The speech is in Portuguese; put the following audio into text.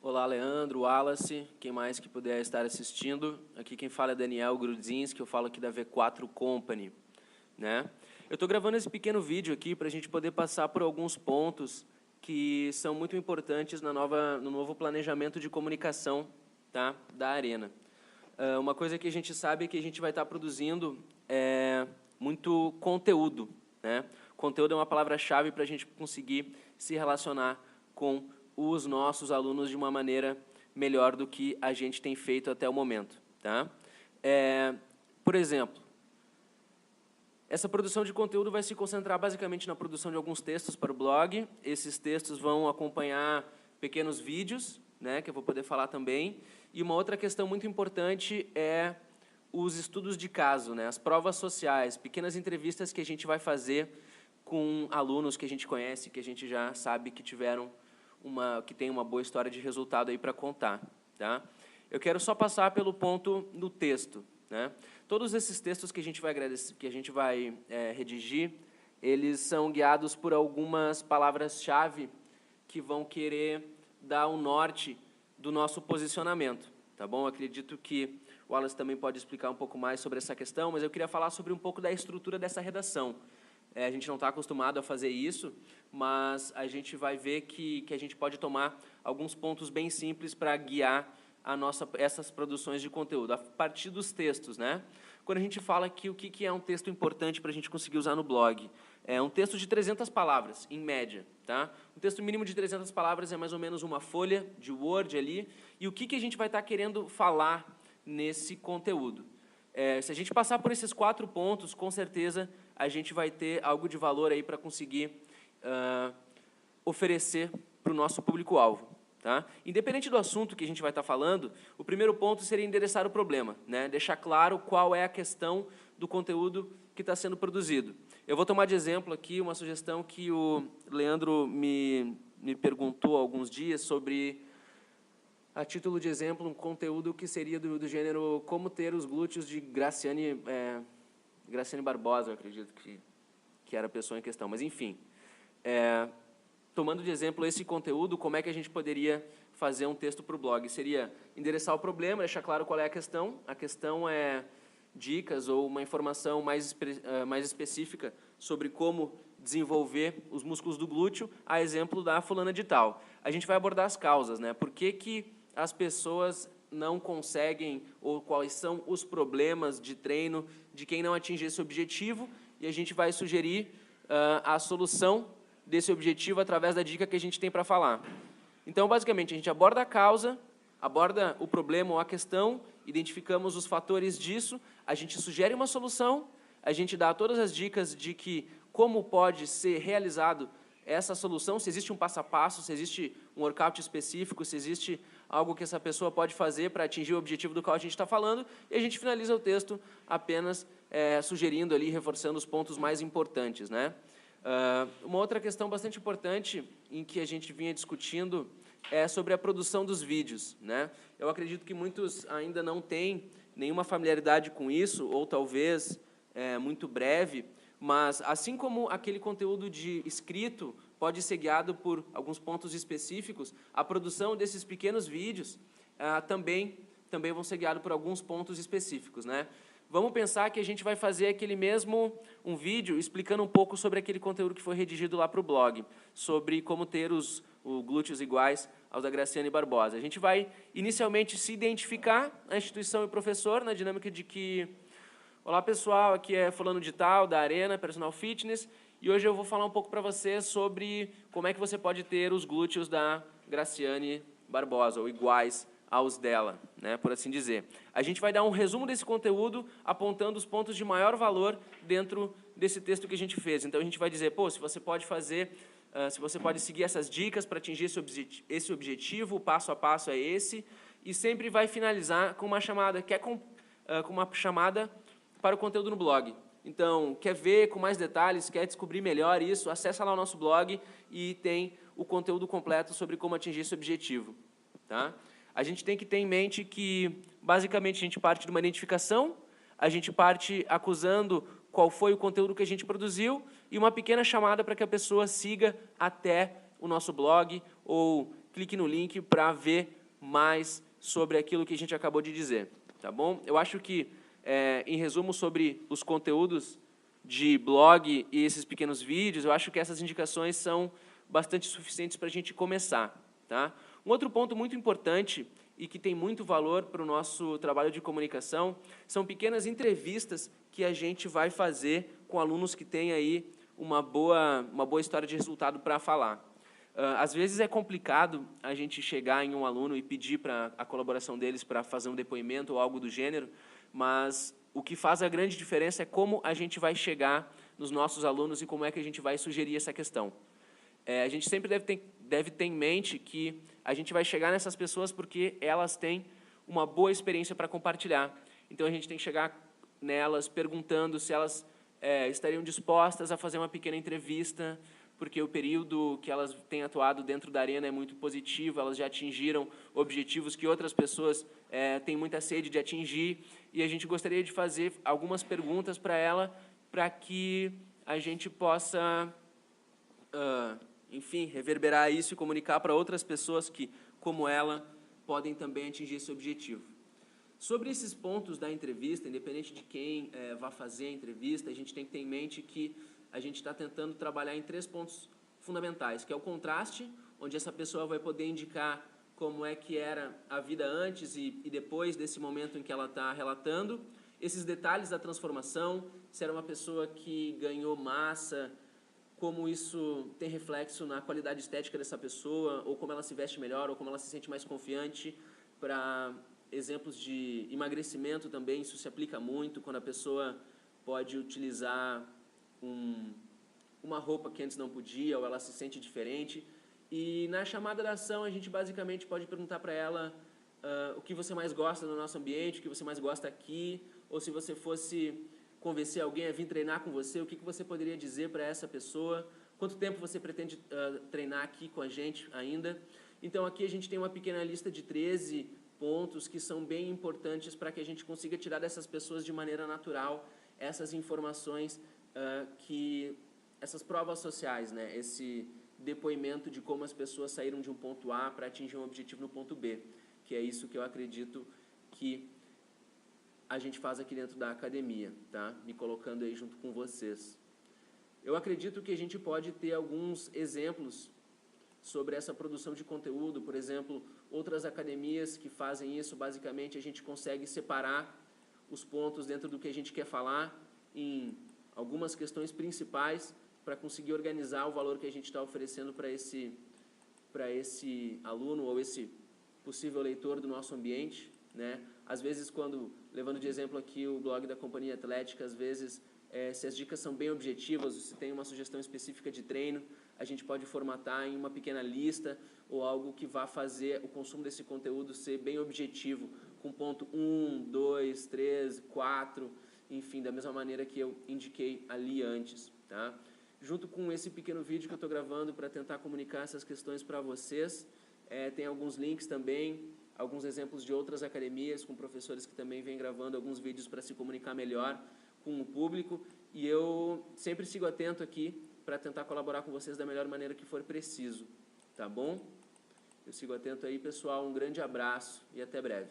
Olá, Leandro, Wallace, quem mais que puder estar assistindo. Aqui quem fala é Daniel Grudzinski, eu falo aqui da V4 Company, né? Eu estou gravando esse pequeno vídeo aqui para a gente poder passar por alguns pontos que são muito importantes no novo planejamento de comunicação, tá, da Arena. Uma coisa que a gente sabe é que a gente vai estar produzindo muito conteúdo, né? Conteúdo é uma palavra-chave para a gente conseguir se relacionar com os nossos alunos de uma maneira melhor do que a gente tem feito até o momento, tá? Por exemplo, essa produção de conteúdo vai se concentrar basicamente na produção de alguns textos para o blog. Esses textos vão acompanhar pequenos vídeos, né, que eu vou poder falar também. E uma outra questão muito importante é os estudos de caso, né, as provas sociais, pequenas entrevistas que a gente vai fazer com alunos que a gente conhece, que a gente já sabe que tem uma boa história de resultado aí para contar, tá? Eu quero só passar pelo ponto do texto, né? Todos esses textos que a gente vai redigir, eles são guiados por algumas palavras-chave que vão querer dar um norte do nosso posicionamento, tá bom? Eu acredito que o Wallace também pode explicar um pouco mais sobre essa questão, mas eu queria falar sobre um pouco da estrutura dessa redação. A gente não está acostumado a fazer isso, mas a gente vai ver que a gente pode tomar alguns pontos bem simples para guiar essas produções de conteúdo, a partir dos textos, né? Quando a gente fala aqui o que é um texto importante para a gente conseguir usar no blog, é um texto de 300 palavras, em média, tá? Um texto mínimo de 300 palavras é mais ou menos uma folha de Word ali, e o que a gente vai estar querendo falar nesse conteúdo? Se a gente passar por esses 4 pontos, com certeza a gente vai ter algo de valor aí para conseguir oferecer para o nosso público-alvo, tá? Independente do assunto que a gente vai estar falando, o primeiro ponto seria endereçar o problema, né? Deixar claro qual é a questão do conteúdo que está sendo produzido. Eu vou tomar de exemplo aqui uma sugestão que o Leandro me perguntou há alguns dias sobre, a título de exemplo, um conteúdo que seria do gênero como ter os glúteos de Graciane Barbosa, eu acredito que era a pessoa em questão. Mas, enfim, tomando de exemplo esse conteúdo, como é que a gente poderia fazer um texto para o blog? Seria endereçar o problema, deixar claro qual é a questão. A questão é dicas ou uma informação mais específica sobre como desenvolver os músculos do glúteo, a exemplo da fulana de tal. A gente vai abordar as causas, né? Por que as pessoas não conseguem, ou quais são os problemas de treino de quem não atinge esse objetivo, e a gente vai sugerir a solução desse objetivo através da dica que a gente tem para falar. Então, basicamente, a gente aborda a causa, aborda o problema ou a questão, identificamos os fatores disso, a gente sugere uma solução, a gente dá todas as dicas de como pode ser realizado essa solução, se existe um passo a passo, se existe um workout específico, se existe algo que essa pessoa pode fazer para atingir o objetivo do qual a gente está falando, e a gente finaliza o texto apenas sugerindo ali, reforçando os pontos mais importantes, né? Uma outra questão bastante importante em que a gente vinha discutindo é sobre a produção dos vídeos, né? Eu acredito que muitos ainda não têm nenhuma familiaridade com isso, ou talvez muito breve, mas, assim como aquele conteúdo de escrito pode ser guiado por alguns pontos específicos, a produção desses pequenos vídeos também vão ser guiados por alguns pontos específicos, né? Vamos pensar que a gente vai fazer um vídeo explicando um pouco sobre aquele conteúdo que foi redigido lá para o blog, sobre como ter os glúteos iguais aos da Graciane Barbosa. A gente vai, inicialmente, se identificar, a instituição e o professor, na dinâmica de que: olá, pessoal, aqui é fulano de tal, da Arena, Personal Fitness, e hoje eu vou falar um pouco para você sobre como é que você pode ter os glúteos da Graciane Barbosa, ou iguais aos dela, né, por assim dizer. A gente vai dar um resumo desse conteúdo, apontando os pontos de maior valor dentro desse texto que a gente fez. Então, a gente vai dizer, se você pode se você pode seguir essas dicas para atingir esse objetivo, o passo a passo é esse, e sempre vai finalizar com uma chamada, para o conteúdo no blog. Então, quer ver com mais detalhes, quer descobrir melhor isso, acessa lá o nosso blog e tem o conteúdo completo sobre como atingir esse objetivo, tá? A gente tem que ter em mente que, basicamente, a gente parte de uma identificação, a gente parte acusando qual foi o conteúdo que a gente produziu e uma pequena chamada para que a pessoa siga até o nosso blog ou clique no link para ver mais sobre aquilo que a gente acabou de dizer, tá bom? Eu acho que, em resumo, sobre os conteúdos de blog e esses pequenos vídeos, eu acho que essas indicações são bastante suficientes para a gente começar, tá? Um outro ponto muito importante e que tem muito valor para o nosso trabalho de comunicação são pequenas entrevistas que a gente vai fazer com alunos que têm aí uma boa história de resultado para falar. Às vezes é complicado a gente chegar em um aluno e pedir para a colaboração deles para fazer um depoimento ou algo do gênero, mas o que faz a grande diferença é como a gente vai chegar nos nossos alunos e como é que a gente vai sugerir essa questão. A gente sempre deve ter em mente que a gente vai chegar nessas pessoas porque elas têm uma boa experiência para compartilhar. Então, a gente tem que chegar nelas perguntando se elas estariam dispostas a fazer uma pequena entrevista, porque o período que elas têm atuado dentro da Arena é muito positivo, elas já atingiram objetivos que outras pessoas têm muita sede de atingir, e a gente gostaria de fazer algumas perguntas para ela, para que a gente possa, enfim, reverberar isso e comunicar para outras pessoas que, como ela, podem também atingir esse objetivo. Sobre esses pontos da entrevista, independente de quem vá fazer a entrevista, a gente tem que ter em mente que a gente está tentando trabalhar em 3 pontos fundamentais, que é o contraste, onde essa pessoa vai poder indicar como é que era a vida antes e depois desse momento em que ela está relatando, esses detalhes da transformação, se era uma pessoa que ganhou massa, como isso tem reflexo na qualidade estética dessa pessoa, ou como ela se veste melhor, ou como ela se sente mais confiante. Para exemplos de emagrecimento também, isso se aplica muito, quando a pessoa pode utilizar uma roupa que antes não podia, ou ela se sente diferente. E na chamada da ação, a gente basicamente pode perguntar para ela o que você mais gosta no nosso ambiente, o que você mais gosta aqui, ou se você fosse convencer alguém a vir treinar com você, o que você poderia dizer para essa pessoa, quanto tempo você pretende treinar aqui com a gente ainda. Então, aqui a gente tem uma pequena lista de 13 pontos que são bem importantes para que a gente consiga tirar dessas pessoas de maneira natural essas informações, essas provas sociais, né? Esse depoimento de como as pessoas saíram de um ponto A para atingir um objetivo no ponto B, que é isso que eu acredito que a gente faz aqui dentro da academia, tá? Me colocando aí junto com vocês. Eu acredito que a gente pode ter alguns exemplos sobre essa produção de conteúdo, por exemplo, outras academias que fazem isso, basicamente a gente consegue separar os pontos dentro do que a gente quer falar em algumas questões principais para conseguir organizar o valor que a gente está oferecendo para esse aluno ou esse possível leitor do nosso ambiente, né? Às vezes, levando de exemplo aqui o blog da Companhia Atlética, às vezes, se as dicas são bem objetivas, se tem uma sugestão específica de treino, a gente pode formatar em uma pequena lista ou algo que vá fazer o consumo desse conteúdo ser bem objetivo, com ponto 1, 2, 3, 4, enfim, da mesma maneira que eu indiquei ali antes, tá? Junto com esse pequeno vídeo que eu estou gravando para tentar comunicar essas questões para vocês, tem alguns links também, alguns exemplos de outras academias, com professores que também vêm gravando alguns vídeos para se comunicar melhor com o público, e eu sempre sigo atento aqui para tentar colaborar com vocês da melhor maneira que for preciso, tá bom? Eu sigo atento aí, pessoal, um grande abraço e até breve.